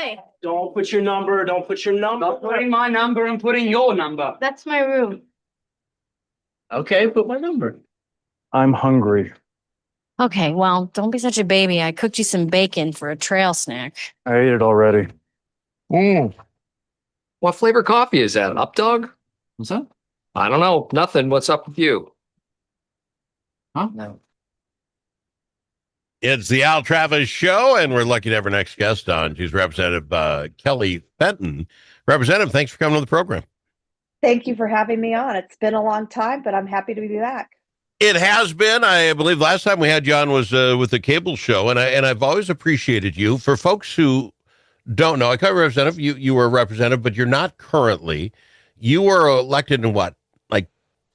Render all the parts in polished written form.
Hey, Don't put your number. Don't put your number. Not putting my number and putting your number. that's my room. Okay, put my number. I'm hungry. Okay, well, don't be such a baby. I cooked you some bacon for a trail snack. I ate it already. What flavor coffee is that? An Up Dog? What's that? I don't know. Nothing. What's up with you? Huh? No. It's the Al Travis Show, and we're lucky to have our next guest on. She's Representative Kelly Fenton. Representative, thanks for coming to the program. Thank you for having me on. It's been a long time, but I'm happy to be back. It has been. I believe last time we had you on was with the cable show, and I've always appreciated you. For folks who don't know, I cover Representative. You were a representative, but you're not currently. You were elected in what, like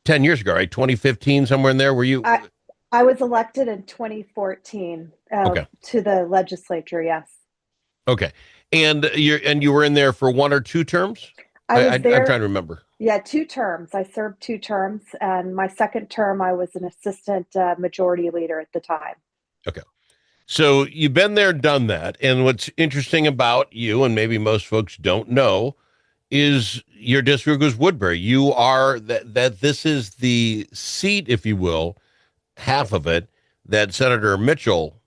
10 years ago, right? 2015, somewhere in there. Were you? I was elected in 2014 to the legislature. Yes. Okay, and you were in there for 1 or 2 terms. I'm trying to remember. Yeah, 2 terms. I served 2 terms, and my second term, I was an assistant majority leader at the time. Okay. So you've been there, done that. And what's interesting about you, and maybe most folks don't know, is your district was Woodbury. You are that this is the seat, if you will, half of it, that Senator Mitchell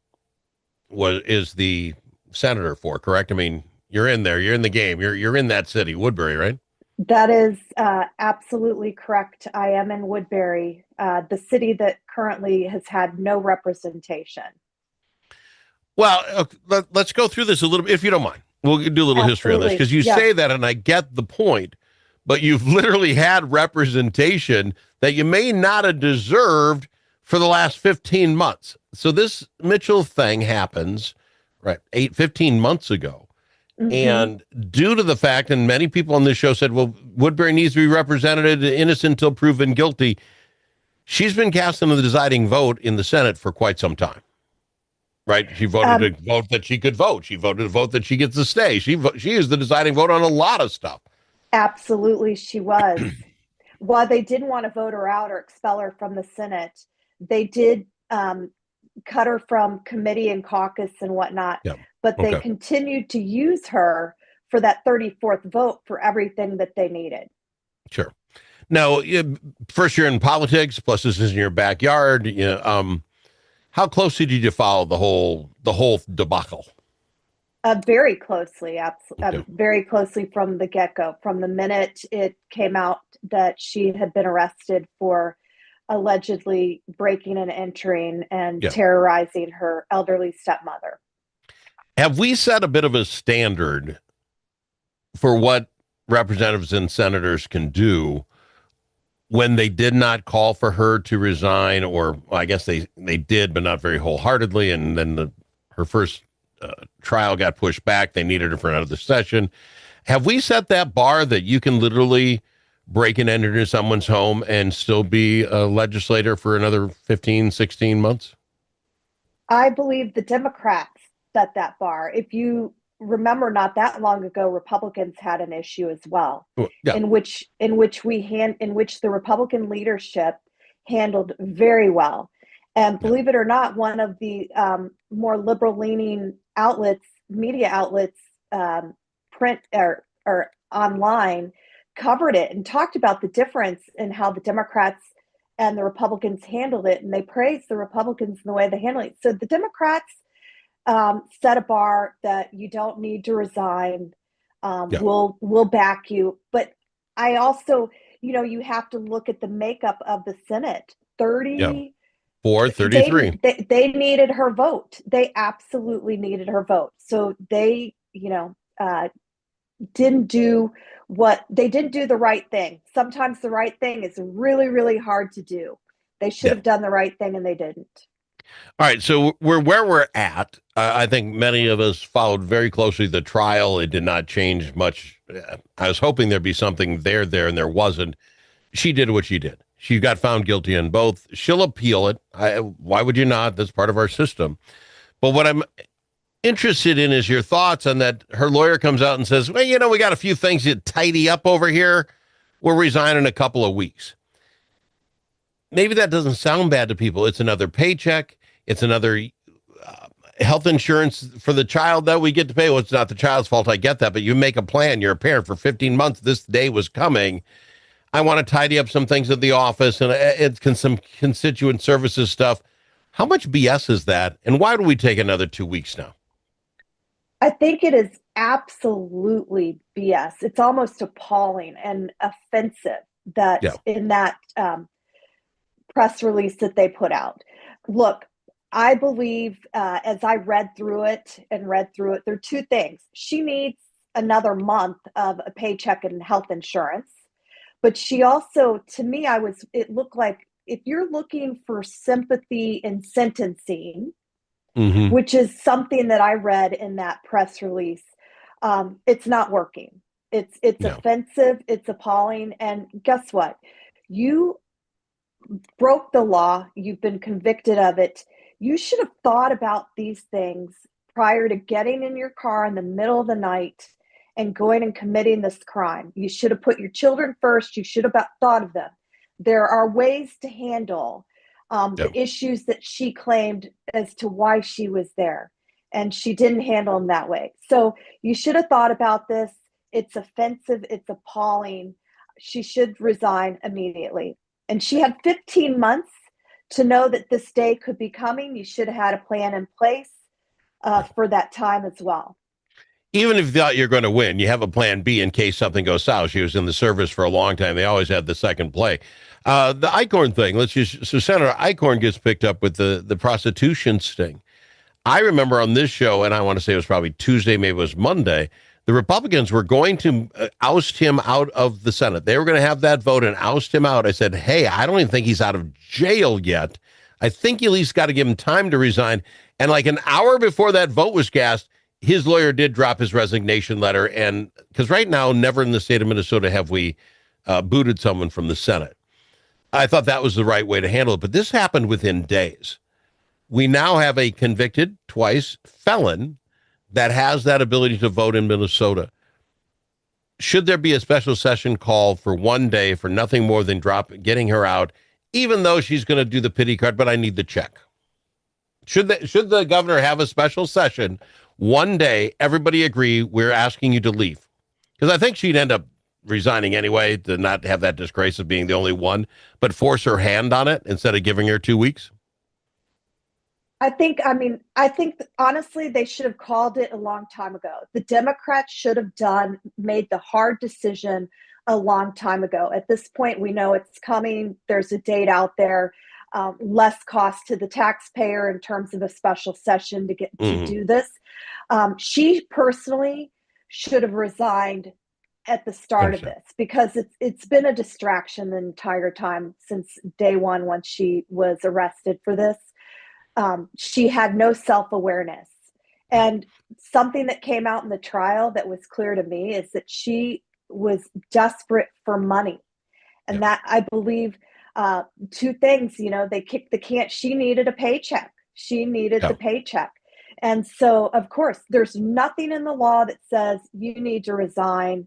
is the senator for, correct? I mean, you're in there, you're in the game, you're in that city, Woodbury, right? That is absolutely correct. I am in Woodbury, the city that currently has had no representation. Well, let's go through this a little bit, if you don't mind. We'll do a little history on this, because you say that, and I get the point, but you've literally had representation that you may not have deserved for the last 15 months. So this Mitchell thing happens, right, 15 months ago. Mm-hmm. And due to the fact, and many people on this show said, well, Woodbury needs to be represented, innocent until proven guilty. She's been casting the deciding vote in the Senate for quite some time, right? She voted to vote that she could vote. She voted to vote that she gets to stay. She is the deciding vote on a lot of stuff. Absolutely, she was. While they didn't want to vote her out or expel her from the Senate, they did cut her from committee and caucus and whatnot. Yeah. But they continued to use her for that 34th vote for everything that they needed. Sure. Now, first you're in politics, plus this is in your backyard. How closely did you follow the whole debacle? Very closely, very closely from the get-go. From the minute it came out that she had been arrested for allegedly breaking and entering and terrorizing her elderly stepmother. Have we set a bit of a standard for what representatives and senators can do when they did not call for her to resign, or well, I guess they did, but not very wholeheartedly, and then her first trial got pushed back. They needed her for another session. Have we set that bar that you can literally break and enter into someone's home and still be a legislator for another 15, 16 months? I believe the Democrats set that bar. If you remember, not that long ago, Republicans had an issue as well, in which the Republican leadership handled very well. And believe it or not, one of the more liberal-leaning media outlets, print or online, covered it and talked about the difference in how the Democrats and the Republicans handled it. And they praised the Republicans in the way they handled it. So the Democrats set a bar that you don't need to resign. We'll back you. But I also, you have to look at the makeup of the Senate. 33. They needed her vote. They absolutely needed her vote. So they, didn't do the right thing. Sometimes the right thing is really, really hard to do. They should have done the right thing, and they didn't. All right, so where we're at. I think many of us followed very closely the trial. It did not change much. I was hoping there'd be something there, and there wasn't. She did what she did. She got found guilty on both. She'll appeal it. Why would you not? That's part of our system. But what I'm interested in is your thoughts on that. Her lawyer comes out and says, well, we got a few things to tidy up over here. We'll resign in a couple of weeks. Maybe that doesn't sound bad to people. It's another paycheck. It's another health insurance for the child that we get to pay. Well, it's not the child's fault. I get that. But you make a plan. You're a parent for 15 months. This day was coming. I want to tidy up some things at the office and some constituent services stuff. How much BS is that? And why do we take another 2 weeks now? I think it is absolutely BS. It's almost appalling and offensive that in that press release that they put out. Look, I believe as I read through it, there are two things. She needs another month of a paycheck and health insurance. But she also, to me, it looked like if you're looking for sympathy in sentencing, which is something that I read in that press release, it's not working. It's offensive. It's appalling. And guess what? You broke the law. You've been convicted of it. You should have thought about these things prior to getting in your car in the middle of the night and going and committing this crime. You should have put your children first. You should have thought of them. There are ways to handle the issues that she claimed as to why she was there. And she didn't handle them that way. So you should have thought about this. It's offensive. It's appalling. She should resign immediately. And she had 15 months to know that this day could be coming. You should have had a plan in place for that time as well. Even if you thought you're going to win, you have a plan B in case something goes south. She was in the service for a long time. They always had the second play. The Eichhorn thing, so Senator Eichhorn gets picked up with the prostitution sting. I remember on this show, and I want to say it was probably Tuesday, maybe it was Monday, the Republicans were going to oust him out of the Senate. They were going to have that vote and oust him out. I said, hey, I don't even think he's out of jail yet. I think you at least got to give him time to resign. And like an hour before that vote was cast, his lawyer did drop his resignation letter. And because right now, never in the state of Minnesota have we booted someone from the Senate. I thought that was the right way to handle it. But this happened within days. We now have a convicted twice felon that has that ability to vote in Minnesota. Should there be a special session call for one day for nothing more than getting her out, even though she's going to do the pity card, but I need the check? Should the governor have a special session one day, everybody agree, we're asking you to leave? Because I think she'd end up resigning anyway to not have that disgrace of being the only one, but force her hand on it instead of giving her 2 weeks. I think honestly, they should have called it a long time ago. The Democrats should have made the hard decision a long time ago. At this point, we know it's coming. There's a date out there, less cost to the taxpayer in terms of a special session to do this. She personally should have resigned at the start of this because it's been a distraction the entire time since day one when she was arrested for this. She had no self-awareness. And something that came out in the trial that was clear to me is that she was desperate for money. And that, I believe, two things, they kicked the can. She needed a paycheck. She needed the paycheck. And so, of course, there's nothing in the law that says you need to resign.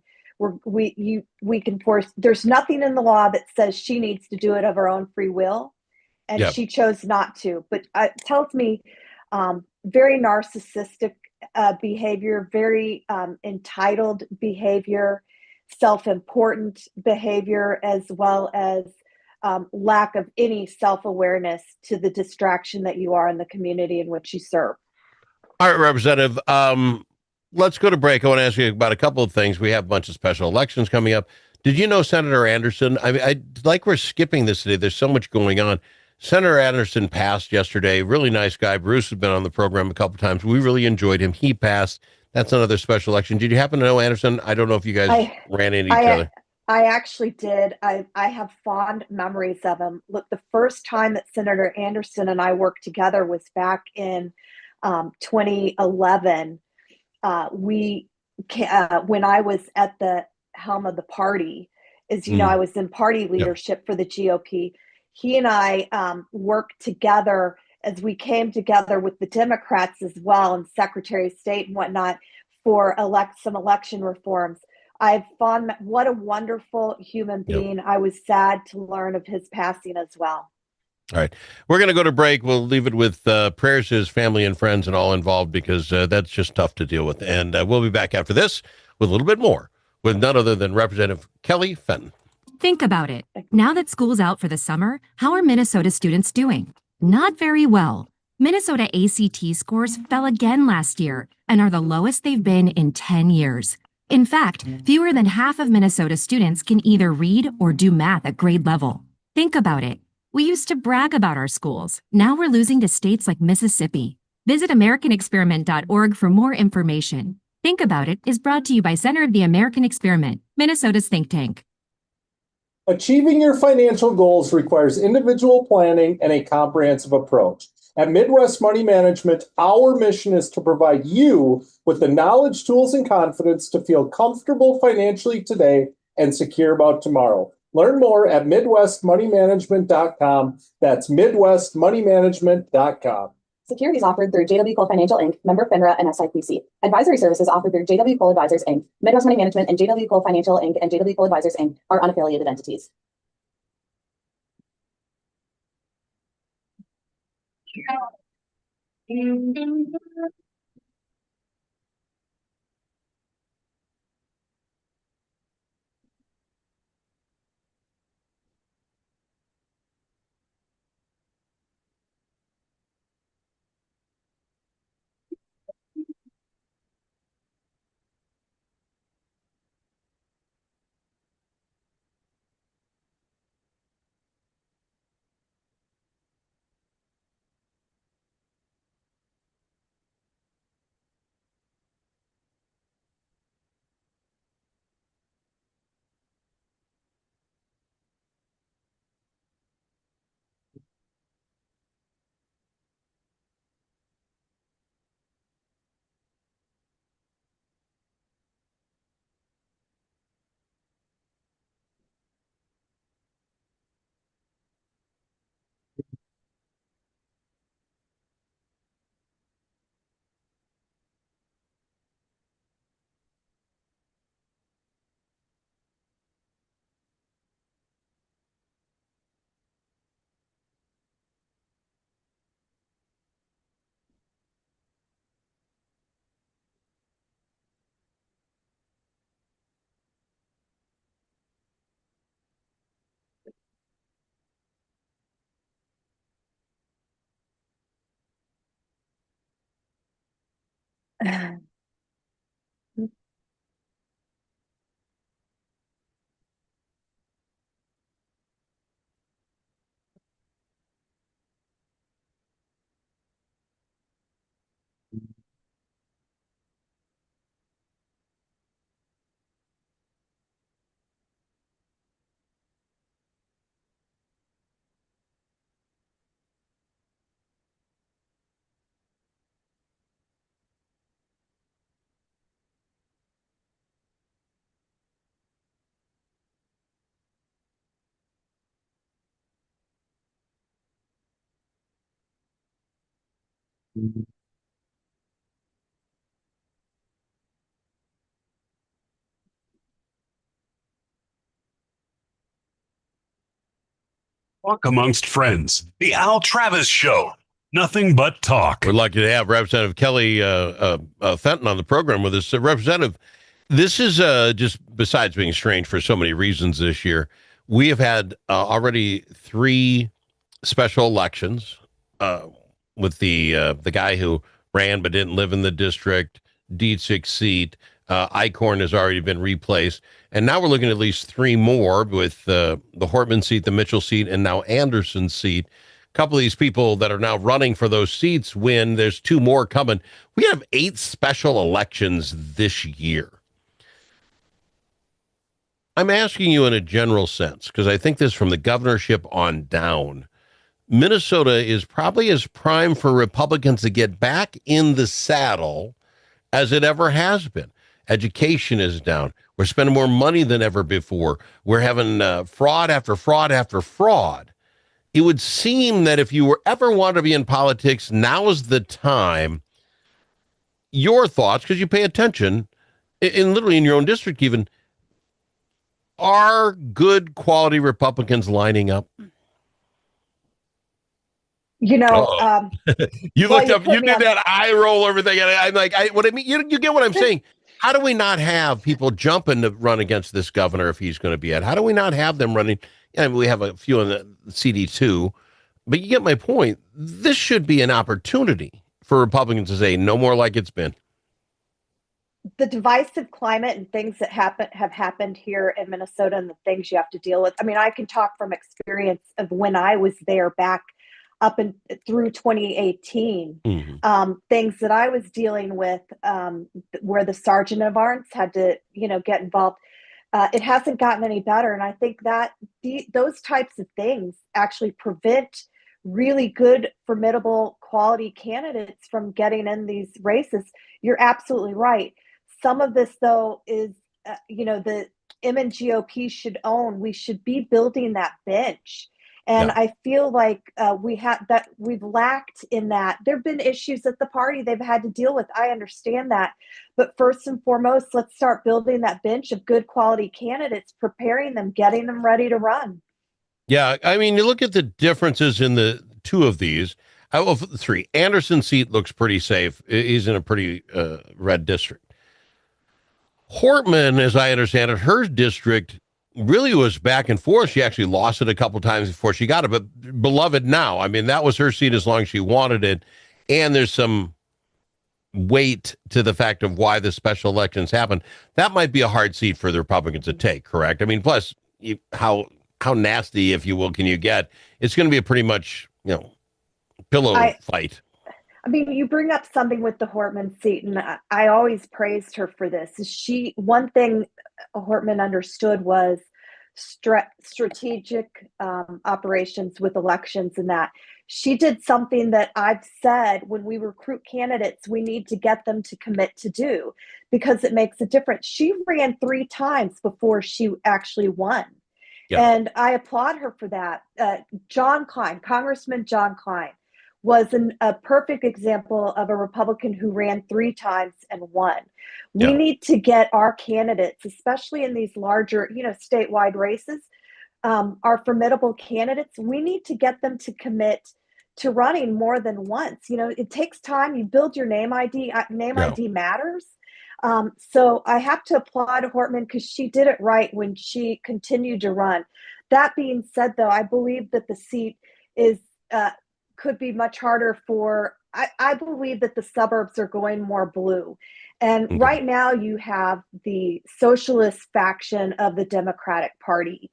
We can force. There's nothing in the law that says she needs to do it of her own free will. And she chose not to. But it tells me very narcissistic behavior, very entitled behavior, self-important behavior, as well as lack of any self-awareness to the distraction that you are in the community in which you serve. All right, Representative, let's go to break. I want to ask you about a couple of things. We have a bunch of special elections coming up. Did you know Senator Anderson? I mean, we're skipping this today. There's so much going on. Senator Anderson passed yesterday. Really nice guy. Bruce has been on the program a couple times. We really enjoyed him. He passed. That's another special election. Did you happen to know Anderson? I don't know if you guys ran into each other. I actually did. I have fond memories of him. Look, the first time that Senator Anderson and I worked together was back in 2011. When I was at the helm of the party, as you know, I was in party leadership for the GOP. He and I worked together as we came together with the Democrats as well, and Secretary of State and whatnot, for some election reforms. What a wonderful human being. I was sad to learn of his passing as well. All right. We're going to go to break. We'll leave it with prayers to his family and friends and all involved because that's just tough to deal with. And we'll be back after this with a little bit more with none other than Representative Kelly Fenton. Think about it. Now that school's out for the summer, how are Minnesota students doing? Not very well. Minnesota ACT scores fell again last year and are the lowest they've been in 10 years. In fact, fewer than half of Minnesota students can either read or do math at grade level. Think about it. We used to brag about our schools. Now we're losing to states like Mississippi. Visit AmericanExperiment.org for more information. Think About It is brought to you by Center of the American Experiment, Minnesota's think tank. Achieving your financial goals requires individual planning and a comprehensive approach. At Midwest Money Management, our mission is to provide you with the knowledge, tools, and confidence to feel comfortable financially today and secure about tomorrow. Learn more at MidwestMoneyManagement.com. That's MidwestMoneyManagement.com. Securities offered through JW Cole Financial Inc., member FINRA and SIPC. Advisory services offered through JW Cole Advisors Inc., Midwest Money Management, and JW Cole Financial Inc. and JW Cole Advisors Inc. are unaffiliated entities. Talk amongst friends. The Al Travis Show. Nothing but talk. We're lucky to have Representative Kelly Fenton on the program with us. Representative, this is just besides being strange for so many reasons this year. We have had already 3 special elections with the guy who ran but didn't live in the district, D6 seat. Eichhorn has already been replaced. And now we're looking at least 3 more with the Hortman seat, the Mitchell seat, and now Anderson's seat. A couple of these people that are now running for those seats win. There's 2 more coming. We have 8 special elections this year. I'm asking you in a general sense, because I think this from the governorship on down. Minnesota is probably as prime for Republicans to get back in the saddle as it ever has been. Education is down. We're spending more money than ever before. We're having fraud after fraud after fraud. It would seem that if you were ever want to be in politics, now is the time. Your thoughts, because you pay attention, in literally in your own district even, are good quality Republicans lining up? You know, you well, looked up, put you me did on- that eye roll over thing. And I'm like, what I mean, you get what I'm saying. How do we not have people jumping to run against this governor if he's going to be at? How do we not have them running? I mean, we have a few in the CD2, but you get my point. This should be an opportunity for Republicans to say no more like it's been. The divisive climate and things that have happened here in Minnesota and the things you have to deal with. I mean, I can talk from experience of when I was there back up and through 2018, things that I was dealing with, where the sergeant of arms had to, get involved. It hasn't gotten any better. And I think that those types of things actually prevent really good, formidable, quality candidates from getting in these races. You're absolutely right. Some of this, though, is, the MNGOP should own. We should be building that bench. And I feel like we've lacked in that. There have been issues at the party they've had to deal with. I understand that. But first and foremost, let's start building that bench of good quality candidates, preparing them, getting them ready to run. Yeah, I mean, you look at the differences in the two of these. Three. Anderson's seat looks pretty safe. He's in a pretty red district. Hortman, as I understand it, her district really was back and forth. She actually lost it a couple times before she got it, but beloved now. I mean, that was her seat as long as she wanted it. And there's some weight to the fact of why the special elections happen. That might be a hard seat for the Republicans to take, correct? I mean, plus, how nasty, if you will, can you get? It's going to be a pretty much, pillow fight. I mean, you bring up something with the Hortman seat, and I always praised her for this. One thing Hortman understood was strategic operations with elections, and that she did something that I've said when we recruit candidates, we need to get them to commit to do, because it makes a difference. She ran 3 times before she actually won. Yeah. And I applaud her for that. Congressman John Klein, was a perfect example of a Republican who ran 3 times and won. We need to get our candidates, especially in these larger, statewide races, our formidable candidates, we need to get them to commit to running more than once. It takes time. You build your name ID. ID matters. So I have to applaud Hortman because she did it right when she continued to run. That being said, though, I believe that the seat could be much harder I believe that the suburbs are going more blue. And right now you have the socialist faction of the Democratic Party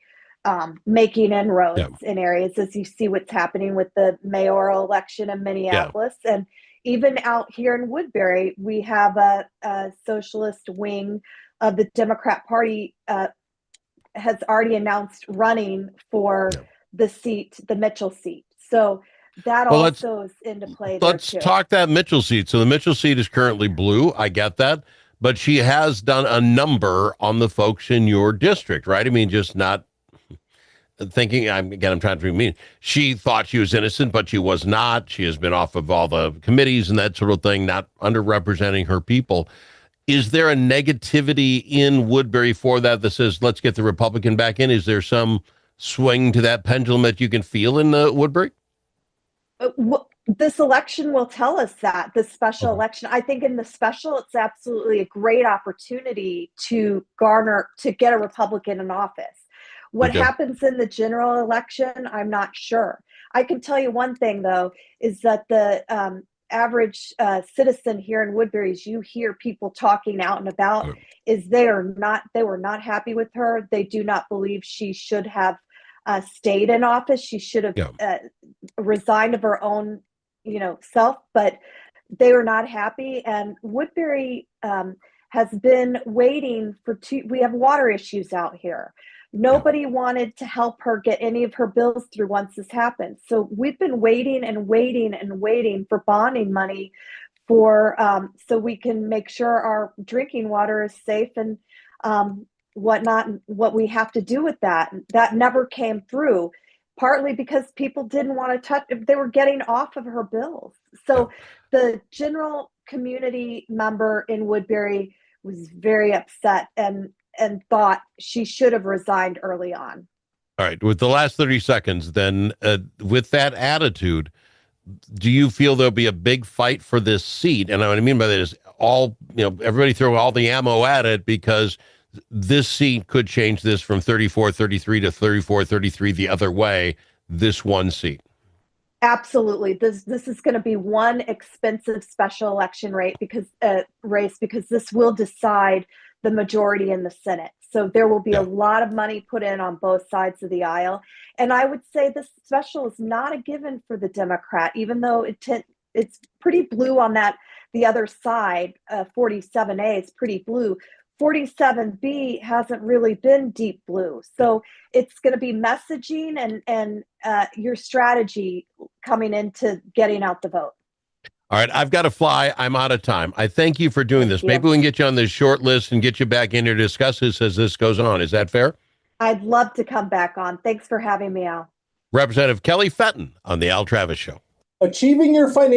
making inroads in areas, as you see what's happening with the mayoral election in Minneapolis. And even out here in Woodbury, we have a socialist wing of the Democrat Party has already announced running for the seat, the Mitchell seat. So that also is into play. Let's talk that Mitchell seat. So the Mitchell seat is currently blue. I get that. But she has done a number on the folks in your district, right? I mean, just not thinking, I'm trying to be mean. She thought she was innocent, but she was not. She has been off of all the committees and that sort of thing, not underrepresenting her people. Is there a negativity in Woodbury for that says, let's get the Republican back in? Is there some swing to that pendulum that you can feel in Woodbury? This election will tell us that, the special election. I think in the special, it's absolutely a great opportunity to get a Republican in office. What happens in the general election, I'm not sure. I can tell you one thing, though, is that the average citizen here in Woodbury, as you hear people talking out and about, is they were not happy with her. They do not believe she should have stayed in office. She should have resigned of her own, self, but they were not happy. And Woodbury has been waiting we have water issues out here. Nobody wanted to help her get any of her bills through once this happened. So we've been waiting and waiting and waiting for bonding money so we can make sure our drinking water is safe and what we have to do with that. That never came through, partly because people didn't want to touch, they were getting off of her bills. So the general community member in Woodbury was very upset and thought she should have resigned early on. All right. With the last 30 seconds, then with that attitude, do you feel there'll be a big fight for this seat? And what I mean by that is everybody throw all the ammo at it, because this seat could change this from 34-33 to 34-33 the other way, this one seat. Absolutely. This is going to be one expensive special election race because this will decide the majority in the Senate. So there will be a lot of money put in on both sides of the aisle. And I would say this special is not a given for the Democrat, even though it's pretty blue on the other side. 47A is pretty blue. 47B hasn't really been deep blue. So it's going to be messaging and your strategy coming into getting out the vote. All right, I've got to fly. I'm out of time. I thank you for doing this. Maybe we can get you on this short list and get you back in here to discuss this as this goes on. Is that fair? I'd love to come back on. Thanks for having me, Al. Representative Kelly Fenton on the Al Travis Show. Achieving your financial